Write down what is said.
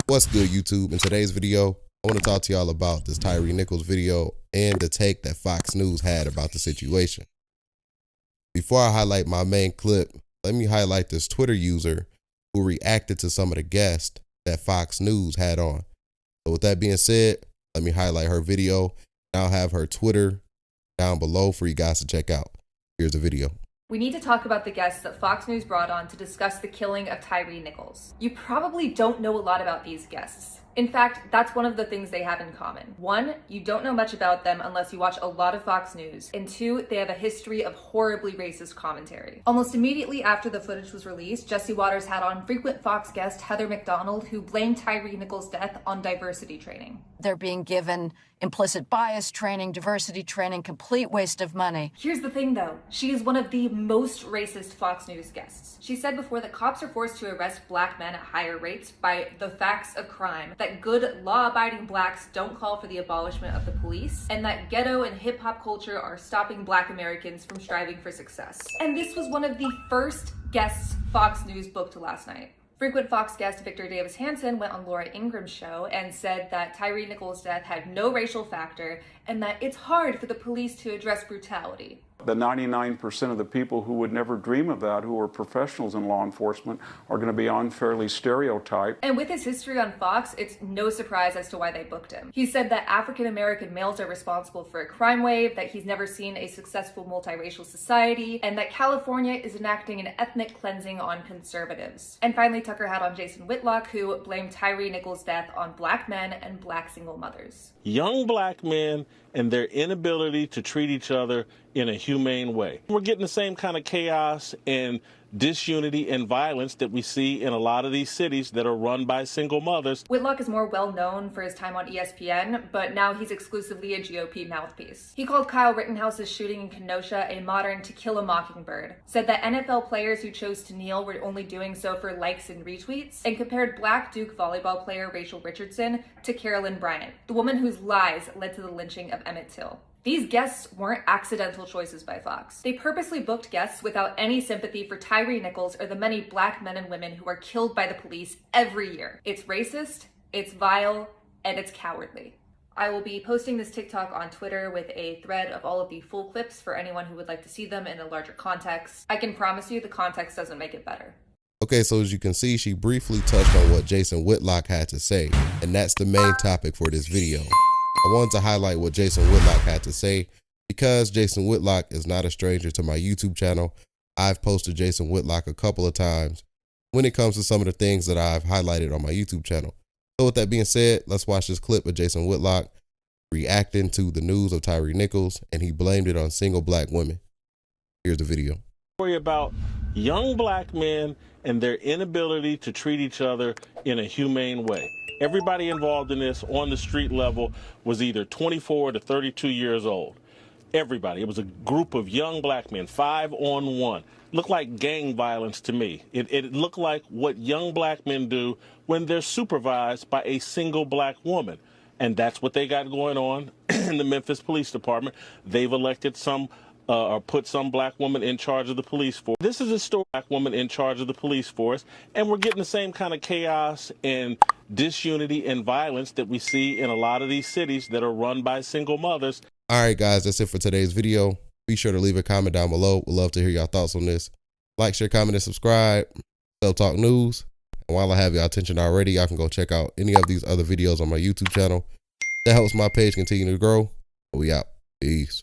What's good, YouTube? In today's video, I want to talk to y'all about this Tyre Nichols video and the take that Fox News had about the situation. Before I highlight my main clip, let me highlight this Twitter user who reacted to some of the guests that Fox News had on. So with that being said, let me highlight her video. I'll have her Twitter down below for you guys to check out. Here's the video. We need to talk about the guests that Fox News brought on to discuss the killing of Tyre Nichols. You probably don't know a lot about these guests. In fact, that's one of the things they have in common. One, you don't know much about them unless you watch a lot of Fox News. And two, they have a history of horribly racist commentary. Almost immediately after the footage was released, Jesse Watters had on frequent Fox guest Heather McDonald, who blamed Tyre Nichols' death on diversity training. They're being given implicit bias training, diversity training, complete waste of money. Here's the thing though, she is one of the most racist Fox News guests. She said before that cops are forced to arrest black men at higher rates by the facts of crime, that good law-abiding blacks don't call for the abolishment of the police, and that ghetto and hip-hop culture are stopping black Americans from striving for success. And this was one of the first guests Fox News booked last night. Frequent Fox guest Victor Davis Hanson went on Laura Ingram's show and said that Tyre Nichols' death had no racial factor and that it's hard for the police to address brutality. The 99% of the people who would never dream of that, who are professionals in law enforcement, are going to be unfairly stereotyped. And with his history on Fox, it's no surprise as to why they booked him. He said that African-American males are responsible for a crime wave, that he's never seen a successful multiracial society, and that California is enacting an ethnic cleansing on conservatives. And finally, Tucker had on Jason Whitlock, who blamed Tyre Nichols' death on black men and black single mothers. Young black men and their inability to treat each other in a humane way. We're getting the same kind of chaos and disunity and violence that we see in a lot of these cities that are run by single mothers. Whitlock is more well known for his time on ESPN, but now he's exclusively a GOP mouthpiece. He called Kyle Rittenhouse's shooting in Kenosha a modern To Kill a Mockingbird, said that NFL players who chose to kneel were only doing so for likes and retweets, and compared Black Duke volleyball player Rachel Richardson to Carolyn Bryant, the woman whose lies led to the lynching of Emmett Till. These guests weren't accidental choices by Fox. They purposely booked guests without any sympathy for Tyre Nichols or the many black men and women who are killed by the police every year. It's racist, it's vile, and it's cowardly. I will be posting this TikTok on Twitter with a thread of all of the full clips for anyone who would like to see them in a larger context. I can promise you the context doesn't make it better. Okay, so as you can see, she briefly touched on what Jason Whitlock had to say, and that's the main topic for this video. I wanted to highlight what Jason Whitlock had to say because Jason Whitlock is not a stranger to my YouTube channel. I've posted Jason Whitlock a couple of times when it comes to some of the things that I've highlighted on my YouTube channel. So with that being said, let's watch this clip of Jason Whitlock reacting to the news of Tyre Nichols, and he blamed it on single black women. Here's the video. Worry about young black men and their inability to treat each other in a humane way. Everybody involved in this on the street level was either 24 to 32 years old. Everybody. It was a group of young black men, 5-on-1. Looked like gang violence to me. It looked like what young black men do when they're supervised by a single black woman. And that's what they got going on in the Memphis Police Department. They've elected some or put some black woman in charge of the police force. This is a story, black woman in charge of the police force, and we're getting the same kind of chaos and disunity and violence that we see in a lot of these cities that are run by single mothers. All right, guys, that's it for today's video. Be sure to leave a comment down below. We'd love to hear your thoughts on this. Like, share, comment, and subscribe. Selftalknews. And while I have your attention already, y'all can go check out any of these other videos on my YouTube channel. That helps my page continue to grow. We out. Peace.